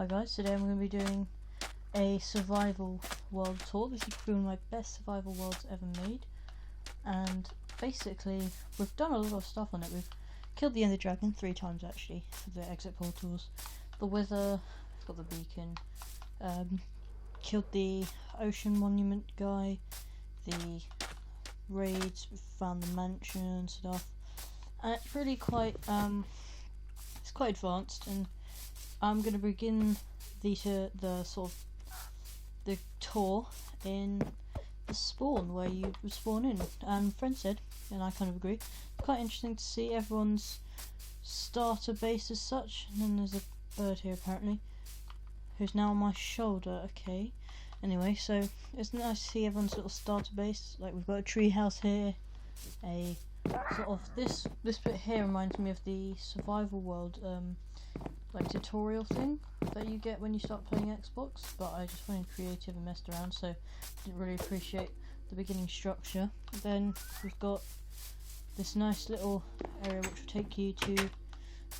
Hi guys, today I'm going to be doing a survival world tour. This is probably one of my best survival worlds ever made, and basically we've done a lot of stuff on it. We've killed the Ender Dragon 3 times actually for the exit portals, the Wither, we've got the beacon, killed the ocean monument guy, the raids, we found the mansion and stuff, and it's really quite it's quite advanced. And I'm going to begin the tour in the spawn, where you spawn in. And friend said, and I kind of agree, it's quite interesting to see everyone's starter base as such. And then there's a bird here apparently, who's now on my shoulder. Okay. Anyway, so it's nice to see everyone's little starter base. Like, we've got a tree house here, a sort of this bit here reminds me of the survival world like tutorial thing that you get when you start playing Xbox, but I just went creative and messed around, so didn't really appreciate the beginning structure. Then we've got this nice little area which will take you to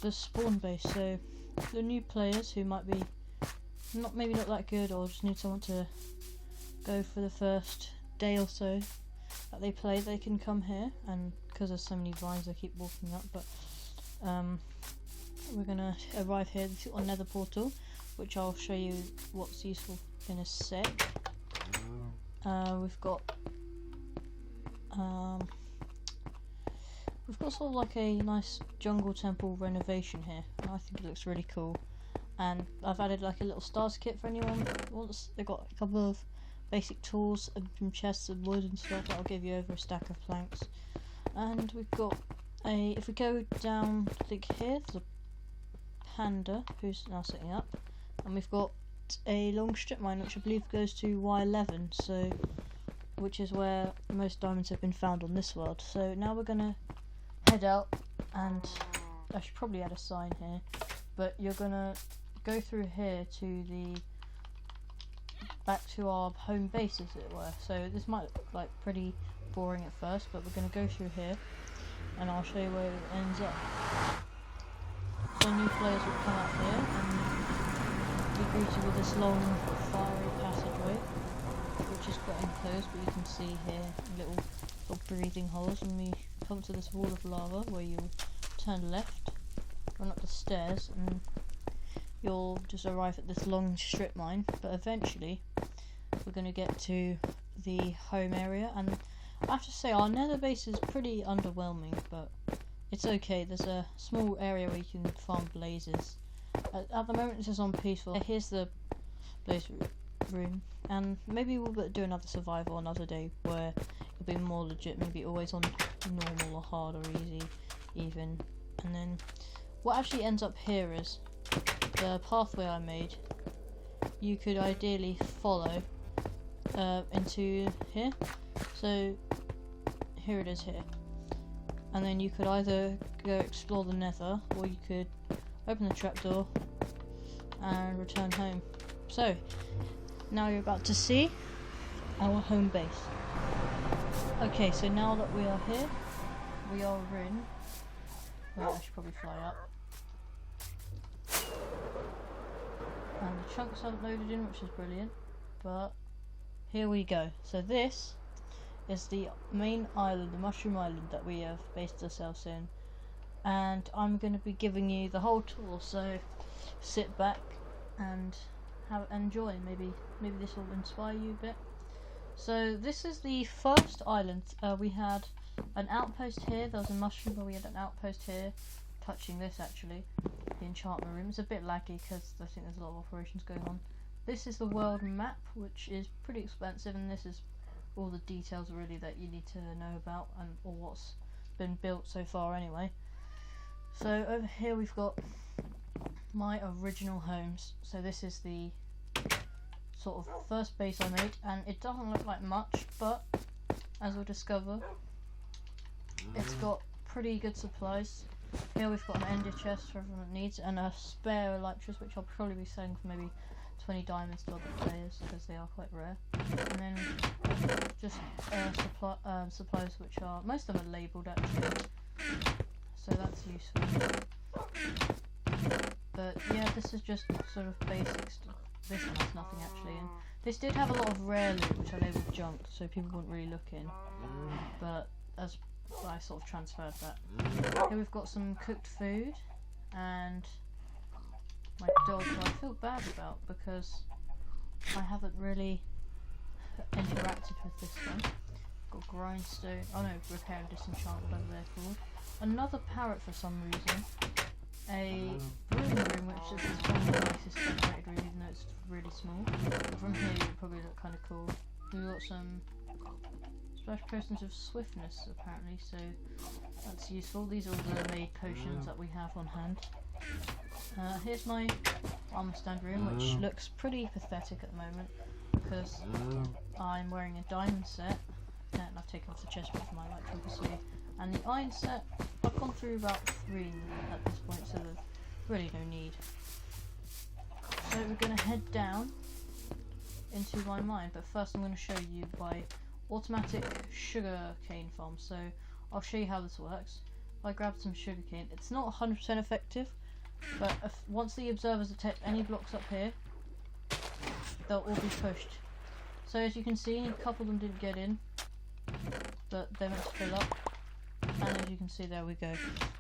the spawn base. So the new players who might be maybe not that good, or just need someone to go for the first day or so that they play, they can come here. And because there's so many vines I keep walking up, but we're gonna arrive here. This is on Nether portal, which I'll show you what's useful in a sec. We've got sort of like a nice jungle temple renovation here. I think it looks really cool, and I've added like a little stars kit for anyone who wants. They've got a couple of basic tools and some chests of wood and stuff that I'll give you over a stack of planks. And we've got if we go down, I think here, there's a panda who's now setting up, and we've got a long strip mine which I believe goes to Y11, so which is where most diamonds have been found on this world. So now we're gonna head out, and I should probably add a sign here, but you're gonna go through here to back to our home base, as it were. So this might look like pretty boring at first, but we're gonna go through here and I'll show you where it ends up. So new players will come out here and be greeted with this long fiery passageway, which is quite enclosed, but you can see here little sort of breathing holes. And we come to this wall of lava where you'll turn left, run up the stairs, and you'll just arrive at this long strip mine. But eventually we're going to get to the home area, and I have to say our nether base is pretty underwhelming, but it's okay. There's a small area where you can farm blazes. At the moment this is on peaceful. Here's the blaze room, and maybe we'll do another survival another day where it'll be more legit, maybe always on normal or hard or easy even. And then what actually ends up here is the pathway I made. You could ideally follow into here. So here it is here, and then you could either go explore the nether, or you could open the trapdoor and return home. So now you're about to see our home base. Okay, so now that we are here, we are in, well, I should probably fly up, and the chunks haven't loaded in, which is brilliant, but here we go. So this is the main island, the Mushroom Island, that we have based ourselves in, and I'm going to be giving you the whole tour, so sit back and enjoy. Maybe this will inspire you a bit. So this is the first island. We had an outpost here. There was a mushroom, but we had an outpost here touching this, actually, the enchantment room. It's a bit laggy because I think there's a lot of operations going on. This is the world map, which is pretty expensive, and this is all the details really that you need to know about, and or what's been built so far anyway. So over here we've got my original homes. So this is the sort of first base I made, and it doesn't look like much, but as we'll discover, it's got pretty good supplies. Here we've got an ender chest for everyone that needs, and a spare elytras, which I'll probably be selling for maybe 20 diamonds to other players because they are quite rare. And then just supplies, which are, most of them are labelled actually, so that's useful. But yeah, this is just sort of basic stuff. This one has nothing actually, and this did have a lot of rare loot which I labelled junk, so people wouldn't really look in. But as I sort of transferred that. Here we've got some cooked food, and my dog, who I feel bad about because I haven't really interacted with this one. Got grindstone, oh no, repair and disenchant, whatever they're called. Another parrot for some reason. A brewing room, which is one of the nicest decorated room, even though it's really small. From here it would probably look kind of cool. We've got some splash potions of swiftness apparently, so that's useful. These are all the made potions that we have on hand. Here's my armor stand room, which looks pretty pathetic at the moment because I'm wearing a diamond set, and I've taken off the chest plate for my light obviously, and the iron set I've gone through about 3 at this point, so there's really no need. So we're going to head down into my mine, but first I'm going to show you my automatic sugar cane farm. So I'll show you how this works. If I grab some sugar cane, it's not 100% effective, but once the observers detect any blocks up here, they'll all be pushed. So as you can see, a couple of them didn't get in, but they're meant to fill up, and as you can see, there we go.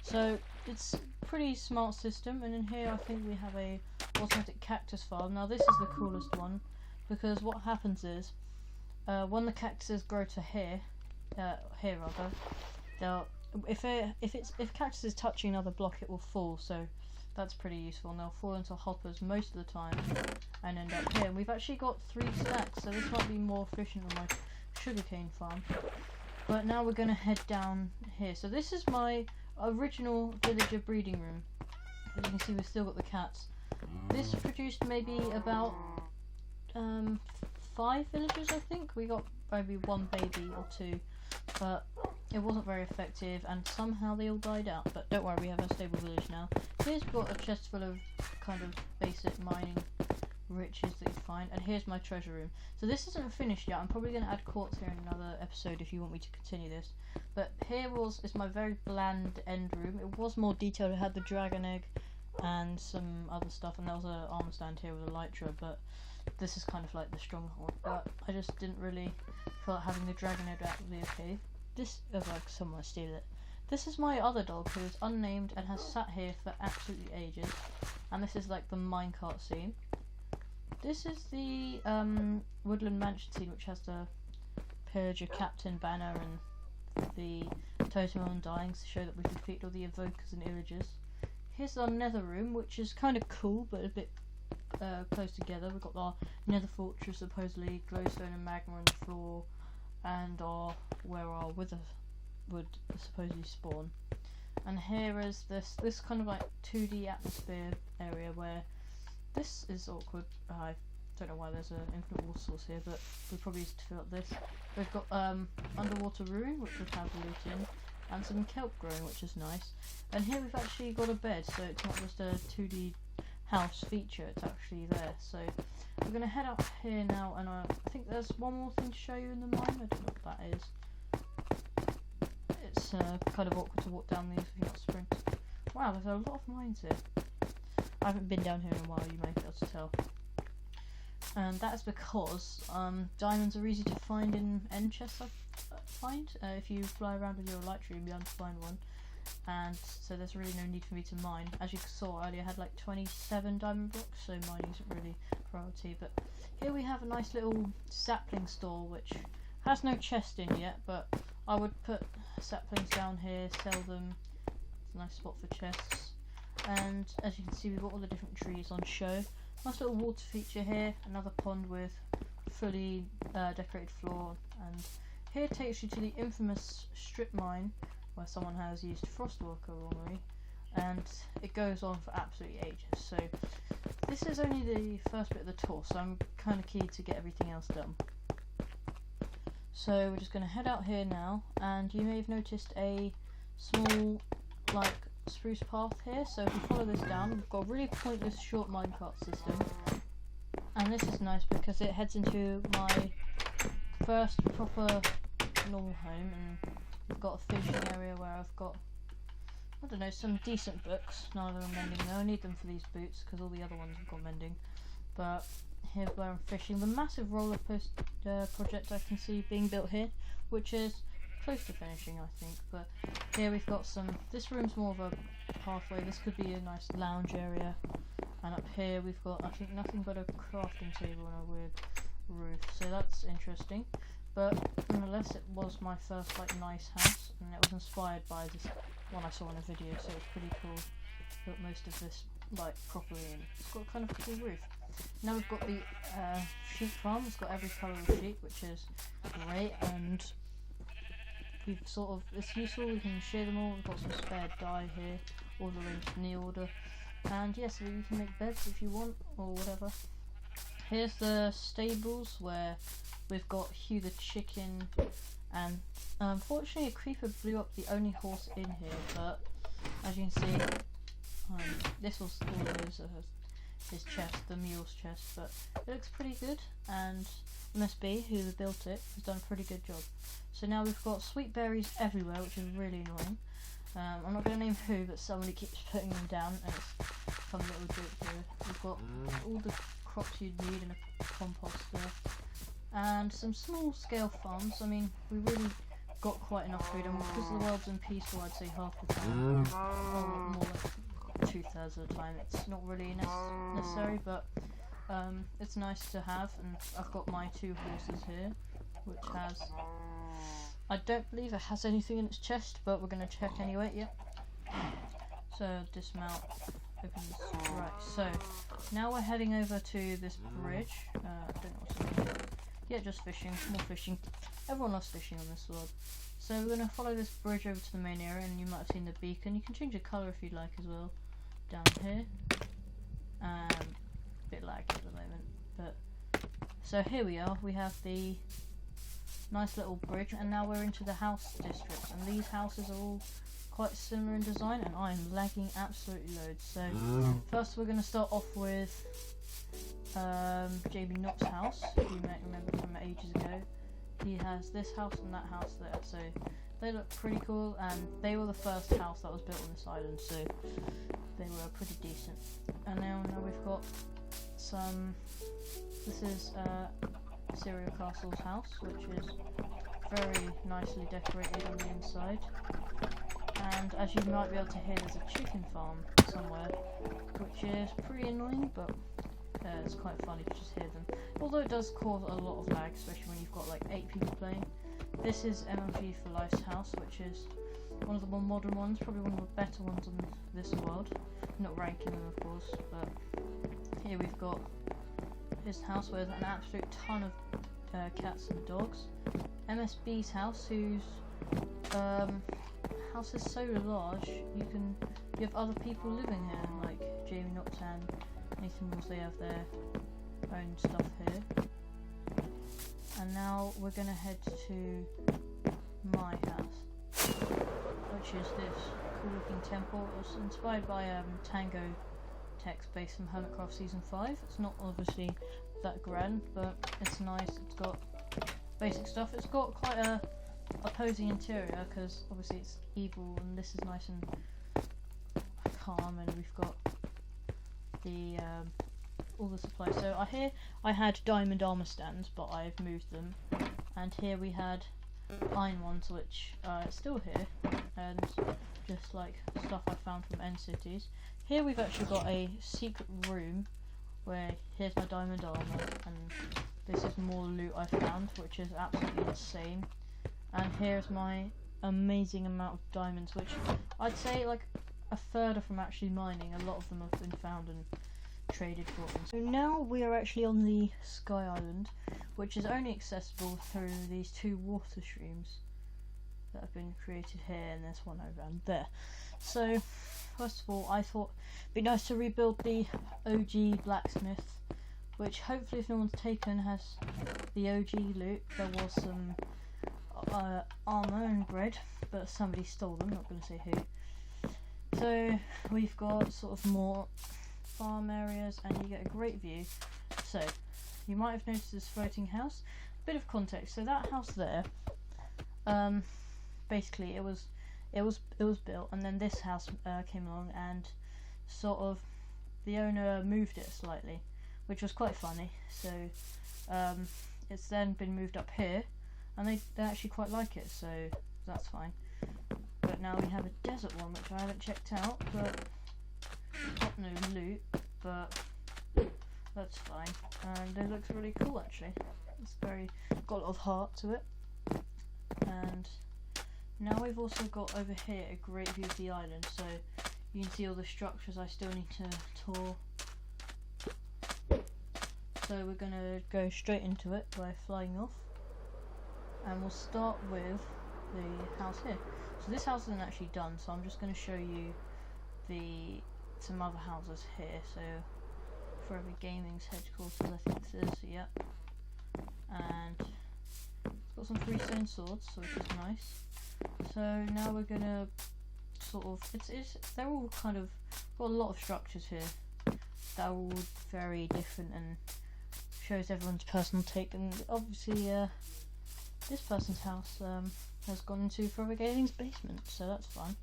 So it's a pretty smart system, and in here I think we have a automatic cactus farm. Now this is the coolest one, because what happens is when the cactuses grow to here rather, if cactus is touching another block, it will fall. So that's pretty useful, and they'll fall into hoppers most of the time and end up here. And we've actually got 3 stacks, so this might be more efficient than my sugarcane farm. But now we're going to head down here. So this is my original villager breeding room. As you can see, we've still got the cats. This produced maybe about 5 villagers, I think. We got maybe 1 baby or 2, but it wasn't very effective, and somehow they all died out. But don't worry, we have a stable village now. Here's we've got a chest full of kind of basic mining riches that you find, and here's my treasure room. So this isn't finished yet. I'm probably going to add quartz here in another episode if you want me to continue this. But here is my very bland end room. It was more detailed. It had the dragon egg and some other stuff, and there was an armor stand here with a elytra, but this is kind of like the stronghold. But I just didn't really feel like having the dragon egg out would be okay. This is like someone steal it. This is my other dog, who is unnamed and has sat here for absolutely ages, and this is like the minecart scene. This is the Woodland Mansion scene, which has the pillager captain banner and the totem of undying to show that we've defeated all the evokers and illagers. Here's our nether room, which is kind of cool but a bit close together. We've got our nether fortress, supposedly glowstone and magma on the floor, and where our wither would supposedly spawn. And here is this kind of like 2D atmosphere area where this is awkward. I don't know why there's an infinite water source here, but we probably used to fill up this. We've got underwater ruin, which we have loot in, and some kelp growing, which is nice. And here we've actually got a bed, so it's not just a 2D house feature, it's actually there. So we're going to head up here now, and I think there's one more thing to show you in the mine. I don't know what that is. It's kind of awkward to walk down these if you're not sprinting. Wow, there's a lot of mines here. I haven't been down here in a while, you may be able to tell. And that's because diamonds are easy to find in end chests, I find. If you fly around with your elytra, you'll be able to find one. And so there's really no need for me to mine. As you saw earlier, I had like 27 diamond blocks, so mining isn't really a priority. But here we have a nice little sapling store, which has no chest in yet, but I would put saplings down here, sell them. It's a nice spot for chests. And as you can see, we've got all the different trees on show. Nice little water feature here, another pond with fully decorated floor, and here takes you to the infamous strip mine where someone has used Frostwalker wrongly, and it goes on for absolutely ages. So this is only the first bit of the tour, so I'm kind of keen to get everything else done. So we're just going to head out here now, and you may have noticed a small like spruce path here. So if we follow this down, we've got a really pointless short minecart system, and this is nice because it heads into my first proper normal home, and we've got a fishing area where I've got I don't know, some decent books. None of them are mending though. I need them for these boots because all the other ones have got mending. But here's where I'm fishing. The massive roller coaster project I can see being built here, which is close to finishing, I think. But here we've got some. This room's more of a pathway. This could be a nice lounge area. And up here we've got, I think, nothing but a crafting table and a weird roof. So that's interesting. But nonetheless, it was my first like nice house, and it was inspired by this one I saw in a video. So it's pretty cool. Built most of this like properly, and it's got kind of a cool roof. Now we've got the sheep farm. It's got every colour of sheep, which is great, and we've sort of, it's useful. We can share them all. We've got some spare dye here, all arranged in the order, and yes, so you can make beds if you want or whatever. Here's the stables where we've got Hugh the chicken, and unfortunately a creeper blew up the only horse in here, but as you can see, this was all of his chest, the mule's chest, but it looks pretty good, and MSB, who built it, has done a pretty good job. So now we've got sweet berries everywhere, which is really annoying. I'm not going to name who, but somebody keeps putting them down, and it's a fun little joke here. We've got all the crops you'd need in a composter, and some small scale farms. I mean, we really got quite enough food, and because the world's in peaceful, I'd say half the time, or more like 2/3 of the time, it's not really necessary, but it's nice to have. And I've got my 2 horses here, which has, I don't believe it has anything in its chest, but we're going to check anyway. Yep. So dismount, open this. Right, so now we're heading over to this bridge. I don't know what's going on. Yeah, just fishing, more fishing. Everyone loves fishing on this world. So we're going to follow this bridge over to the main area, and you might have seen the beacon. You can change the colour if you'd like as well, down here. A bit laggy at the moment, but so here we are. We have the nice little bridge, and now we're into the house districts, and these houses are all quite similar in design, and I'm lagging absolutely loads. So first we're going to start off with Jamie Knott's house. You might remember from ages ago. He has this house and that house there, so they look pretty cool, and they were the first house that was built on this island, so they were pretty decent. And now we've got some, this is Serial Castle's house, which is very nicely decorated on the inside, and as you might be able to hear, there's a chicken farm somewhere, which is pretty annoying, but it's quite funny to just hear them, although it does cause a lot of lag, especially when you've got like 8 people playing. This is MLG for Life's house, which is one of the more modern ones, probably one of the better ones on this world, not ranking them of course, but here we've got his house with an absolute ton of cats and dogs. MSB's house, whose house is so large you have other people living here, like Jamie Knott and Nathan Mills. They have their own stuff here. And now we're going to head to my house, which is this cool looking temple. It was inspired by Tango text based from Hermitcraft Season 5. It's not obviously that grand, but it's nice. It's got basic stuff. It's got quite a opposing interior, because obviously it's evil, and this is nice and calm, and we've got the all the supplies. So I had diamond armor stands, but I've moved them, and here we had iron ones, which are still here, and just like stuff I found from End Cities. Here we've actually got a secret room where here's my diamond armor, and this is more loot I found, which is absolutely insane. And here's my amazing amount of diamonds, which I'd say like a third are from actually mining. A lot of them have been found and traded for them. So now we are actually on the Sky Island, which is only accessible through these 2 water streams that have been created here, and there's one over and there. So first of all, I thought it'd be nice to rebuild the OG blacksmith, which hopefully, if no one's taken, has the OG loot. There was some armor and bread, but somebody stole them, not going to say who. So we've got sort of more farm areas, and you get a great view. So you might have noticed this floating house. A bit of context. So that house there, basically it it was built, and then this house came along, and sort of the owner moved it slightly, which was quite funny. So it's then been moved up here, and they actually quite like it, so that's fine. But now we have a desert one, which I haven't checked out, but got no loot, but that's fine. And it looks really cool actually. It's got a lot of heart to it. And now we've also got over here a great view of the island, so you can see all the structures I still need to tour. So we're gonna go straight into it by flying off, and we'll start with the house here. So this house isn't actually done, so I'm just going to show you some other houses here. So Forever Gaming's headquarters, I think this is, yep. And it's got some freestone swords, which is nice. So now we're going to sort of, they're all kind of, got a lot of structures here. They're all very different and shows everyone's personal take. And obviously this person's house has gone into Forever Gaming's basement, so that's fun.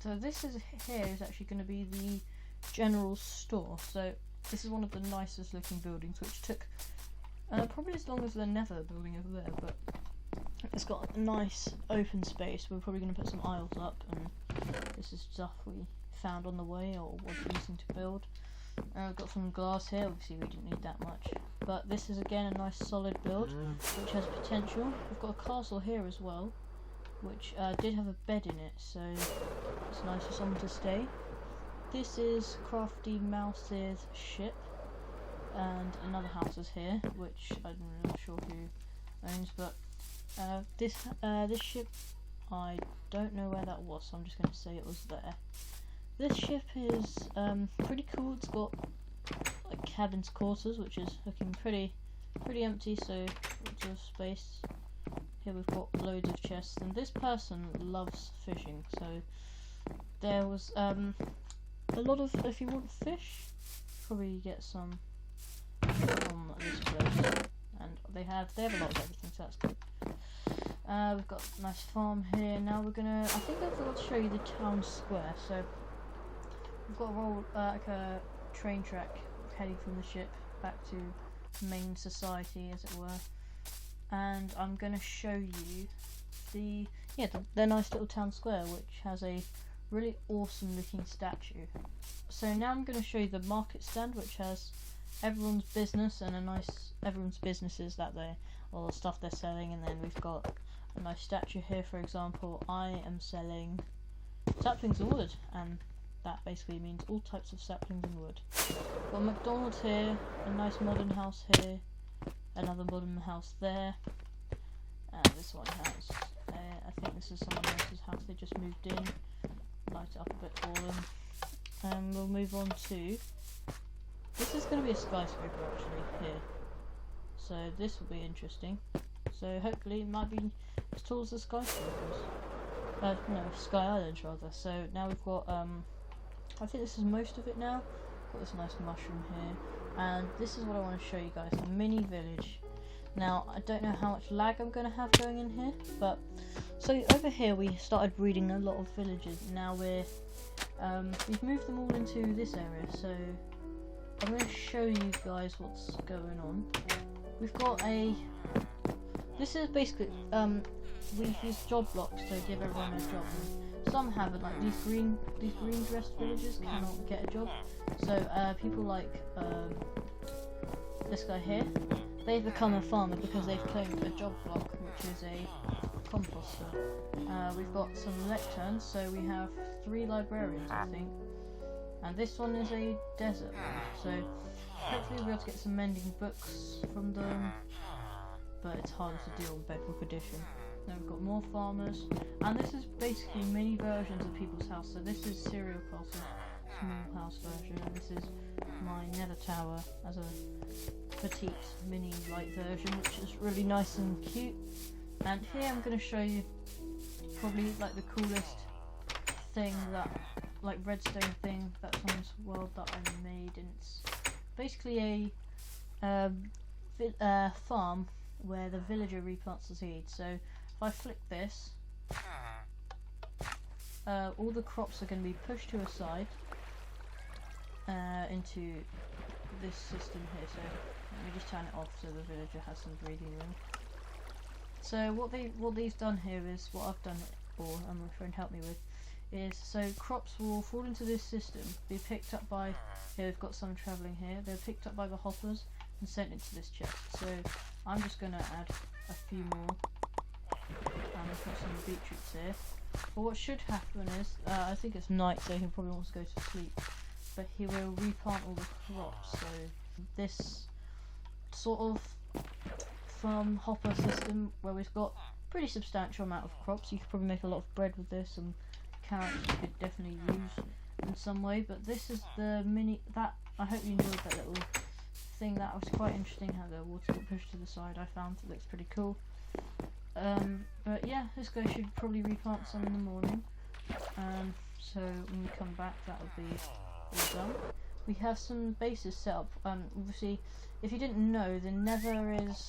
So this here is actually going to be the general store. So this is one of the nicest looking buildings, which took probably as long as the Nether building over there, but it's got a nice open space. We're probably going to put some aisles up, and this is stuff we found on the way or was using to build. We've got some glass here. Obviously we didn't need that much, but this is again a nice solid build which has potential. We've got a castle here as well, which did have a bed in it, so it's nice for someone to stay. This is Crafty Mouse's ship, and another house is here, which I'm not sure who owns, but this ship, I don't know where that was, so I'm just going to say it was there. This ship is pretty cool. It's got like cabin's quarters, which is looking pretty empty, so lots of space. Here we've got loads of chests, and this person loves fishing, so there was a lot of, if you want fish, probably get some from this place, and they have a lot of everything, so that's good. We've got a nice farm here. Now we're gonna, I think I forgot to show you the town square. So we've got a like a train track heading from the ship back to main society, as it were. And I'm gonna show you the nice little town square, which has a really awesome looking statue. So now I'm gonna show you the market stand, which has everyone's business and everyone's businesses that all the stuff they're selling, and then we've got a nice statue here. For example, I am selling saplings and wood, and that basically means all types of saplings and wood. Got a McDonald's here, a nice modern house here, another modern house there, and this one has, I think this is someone else's house, they just moved in. Light it up a bit for them. And we'll move on to, this is going to be a skyscraper actually here, so this will be interesting. So hopefully it might be as tall as the skyscrapers. No, Sky Islands rather. So now we've got, I think this is most of it now. Got this nice mushroom here, and this is what I want to show you guys, the mini village. Now I don't know how much lag I'm going to have going in here, but so over here we started breeding a lot of villages. Now we've moved them all into this area, so I'm going to show you guys what's going on. We've got this is basically, we use job blocks to give everyone a job. Some have it, like these green dressed villagers cannot get a job. So people like this guy here, they've become a farmer because they've claimed a job block, which is a composter. We've got some lecterns, so we have 3 librarians, I think. And this one is a desert one, so hopefully we'll be able to get some mending books from them, but it's harder to do on Bedrock Edition. Then we've got more farmers, and this is basically mini versions of people's house. So this is Serial Castle, small house version, and this is my Nether Tower as a petite mini light version, which is really nice and cute. And here I'm going to show you probably like the coolest thing, that like redstone thing that's on this world that I made, and it's basically a farm where the villager replants the seeds. So if I flick this, all the crops are going to be pushed to a side into this system here. So let me just turn it off so the villager has some breathing room. So what they've done here is what I've done, or my friend helped me with, is so crops will fall into this system, be picked up by, here we've got some travelling here, they're picked up by the hoppers and sent into this chest. So I'm just going to add a few more, and I've got some beetroots here. But what should happen is, I think it's night so he probably wants to go to sleep, but he will replant all the crops. So this sort of from hopper system where we've got pretty substantial amount of crops, you could probably make a lot of bread with this, and carrots you could definitely use in some way. But this is the mini, that I hope you enjoyed that little thing. That was quite interesting how the water got pushed to the side. I found it looks pretty cool. But yeah, this guy should probably replant some in the morning, so when we come back that will be all done. We have some bases set up. Obviously, if you didn't know, the Nether is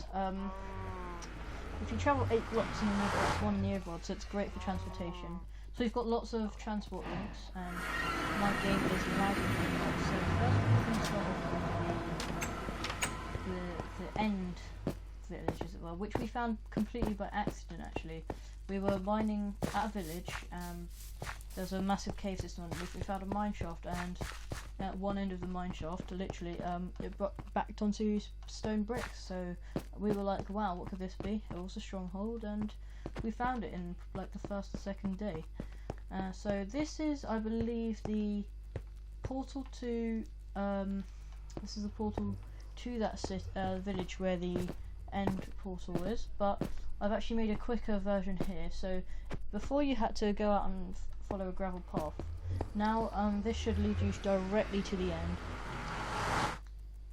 if you travel 8 blocks in the Nether, it's 1 in the overworld, so it's great for transportation. So we've got lots of transport links, and my game is lagging a lot. So first we're going to start off with the end village, as it were, which we found completely by accident. Actually, we were mining at a village. There's a massive cave system on which we found a mine shaft, and at one end of the mine shaft, literally, it backed onto stone bricks. So we were like, wow, what could this be? It was a stronghold, and we found it in like the first or second day. So this is, I believe, the portal to this is the portal to that village where the end portal is, but I've actually made a quicker version here. So before you had to go out and follow a gravel path, now this should lead you directly to the end.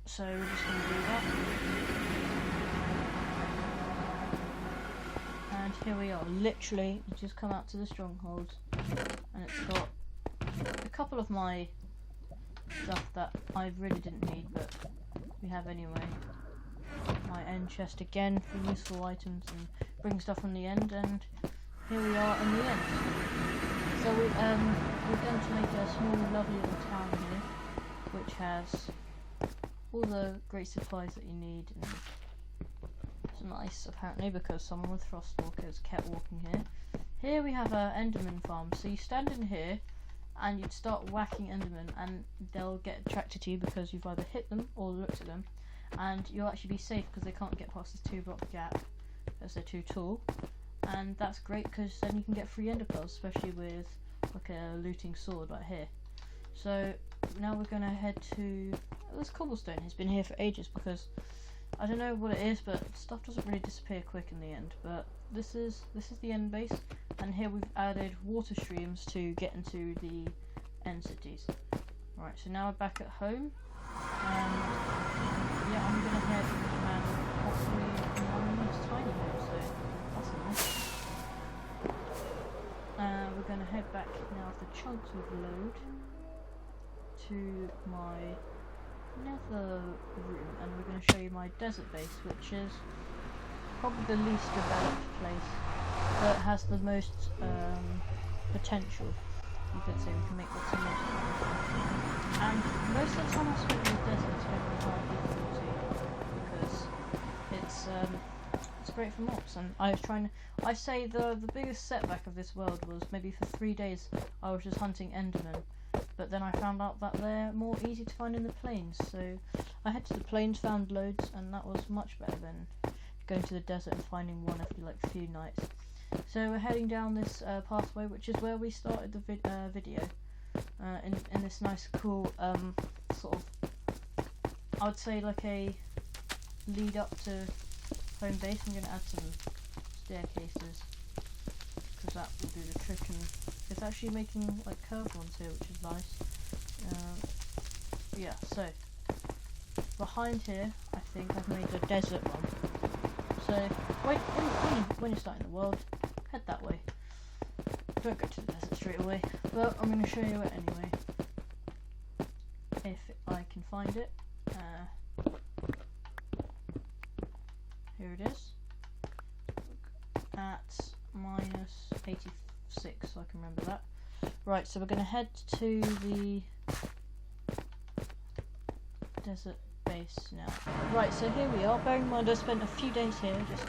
So we're just going to do that, and here we are. Literally you just come out to the stronghold, and it's got a couple of my stuff that I really didn't need, but we have anyway. My end chest again for useful items and bring stuff from the end, and here we are in the end. So we're going to make a small lovely little town here, which has all the great supplies that you need, and it's nice apparently because someone with Frostwalkers kept walking here. Here we have a Enderman farm, so you stand in here and you'd start whacking Endermen, and they'll get attracted to you because you've either hit them or looked at them, and you'll actually be safe because they can't get past this 2-block gap as they're too tall. And that's great because then you can get free ender pearls, especially with like a looting sword right here. So now we're going to head to this cobblestone. It's been here for ages because I don't know what it is, but stuff doesn't really disappear quick in the end. But this is the end base, and here we've added water streams to get into the end cities. Right, so now we're back at home, and yeah, I'm gonna head and hopefully mine this tiny bit, so that's nice. We're gonna head back now after chunks of load to my nether room, and we're going to show you my desert base, which is probably the least developed place, but has the most potential. You could say we can make lots of most of it. And most of the time I spend in the desert, it's been on high difficulty because it's great for mobs. And I say the biggest setback of this world was maybe for 3 days I was just hunting Endermen. But then I found out that they're more easy to find in the plains, so I headed to the plains, found loads, and that was much better than going to the desert and finding one every like few nights. So we're heading down this pathway, which is where we started the video, in this nice cool sort of, I would say like a lead up to home base. I'm going to add some staircases because that will do the trick, and it's actually making like curved ones here, which is nice. Yeah, so behind here I think I've made a desert one. So when you're starting the world, head that way. Don't go to the desert straight away, but I'm going to show you it anyway if I can find it. Here it is at -86, so I can remember that. Right, so we're going to head to the desert base now. Right, so here we are. Bearing in mind I spent a few days here just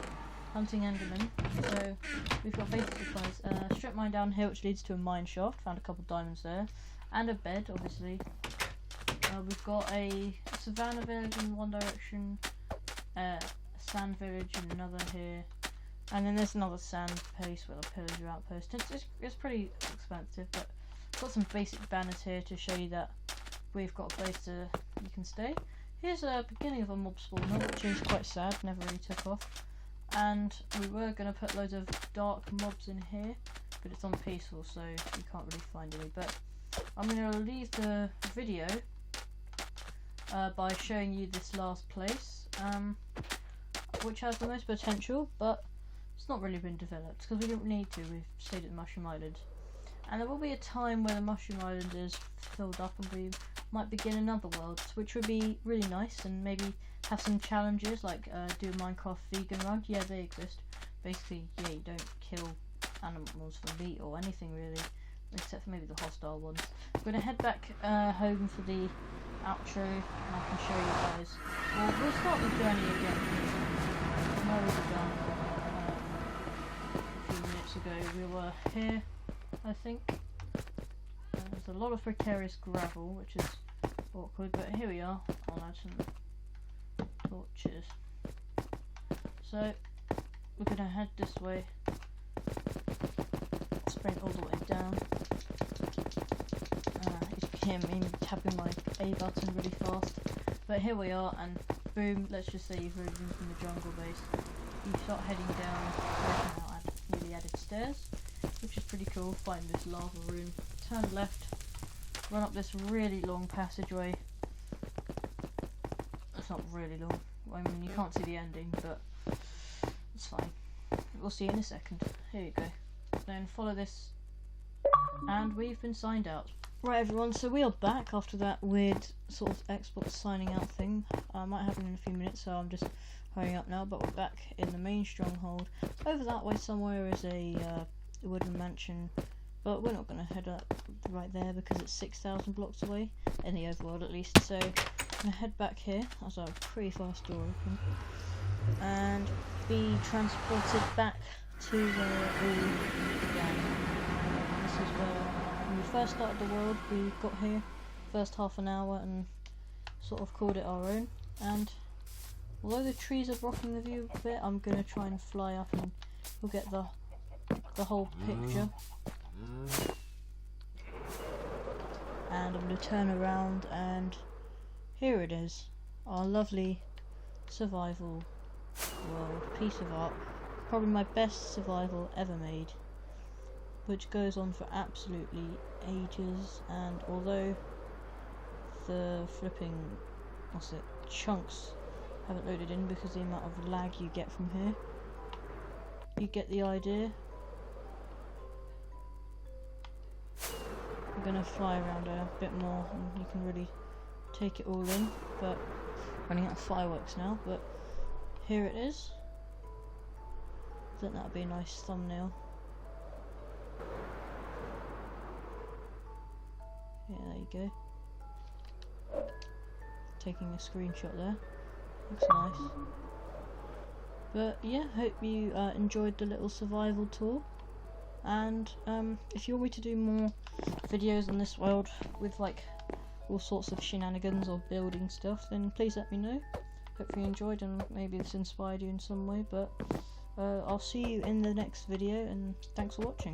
hunting Endermen. So we've got basic supplies. Strip mine down here, which leads to a mine shaft. Found a couple of diamonds there. And a bed, obviously. We've got a savannah village in one direction, a sand village in another here, and then there's another sand place with a pillager outpost. It's pretty expensive, but got some basic banners here to show you that we've got a place you can stay. Here's a beginning of a mob spawner, which is quite sad, never really took off. And we were going to put loads of dark mobs in here, but it's on peaceful, so you can't really find any. But I'm going to leave the video by showing you this last place, which has the most potential, but it's not really been developed because we didn't need to. We've stayed at Mushroom Island, and there will be a time where the Mushroom Island is filled up and we might begin another world, which would be really nice, and maybe have some challenges like do a Minecraft vegan run. Yeah, they exist. Basically, yeah, you don't kill animals for meat or anything really, except for maybe the hostile ones. We're gonna head back home for the outro, and I can show you guys. Well, we'll start the journey again. Where we were done a few minutes ago. We were here, I think. There's a lot of precarious gravel, which is awkward, but here we are. I'll add some torches. So we're gonna head this way. Sprint all the way down. You can hear me tapping my A button really fast. But here we are, and boom, let's just say you've moved from the jungle base. You start heading down, working out newly added stairs, which is pretty cool. Find this lava room, turn left, run up this really long passageway. It's not really long, I mean you can't see the ending, but it's fine. We'll see in a second. Here you go. Then follow this, and we've been signed out. Right everyone, so we are back after that weird sort of Xbox signing out thing. Might happen in a few minutes, so I'm just hurrying up now, but we're back in the main stronghold. Over that way somewhere is a wooden mansion, but we're not going to head up right there because it's 6,000 blocks away, in the overworld at least, so I'm going to head back here. That's a pretty fast door open, and be transported back to where we began. This is where, when we first started the world, we got here, first half an hour, and sort of called it our own. And although the trees are blocking the view a bit, I'm going to try and fly up and we'll get the whole picture. And I'm going to turn around, and here it is, our lovely survival world, piece of art. Probably my best survival ever made, which goes on for absolutely ages, and although the flipping, chunks haven't loaded in because of the amount of lag you get from here, you get the idea. I'm going to fly around a bit more and you can really take it all in, but running out of fireworks now, but here it is. I think that would be a nice thumbnail. Yeah, there you go. Taking a screenshot there. Looks nice. But yeah, hope you enjoyed the little survival tour. And if you want me to do more videos on this world with like all sorts of shenanigans or building stuff, then please let me know. Hope you enjoyed and maybe this inspired you in some way, but I'll see you in the next video, and thanks for watching.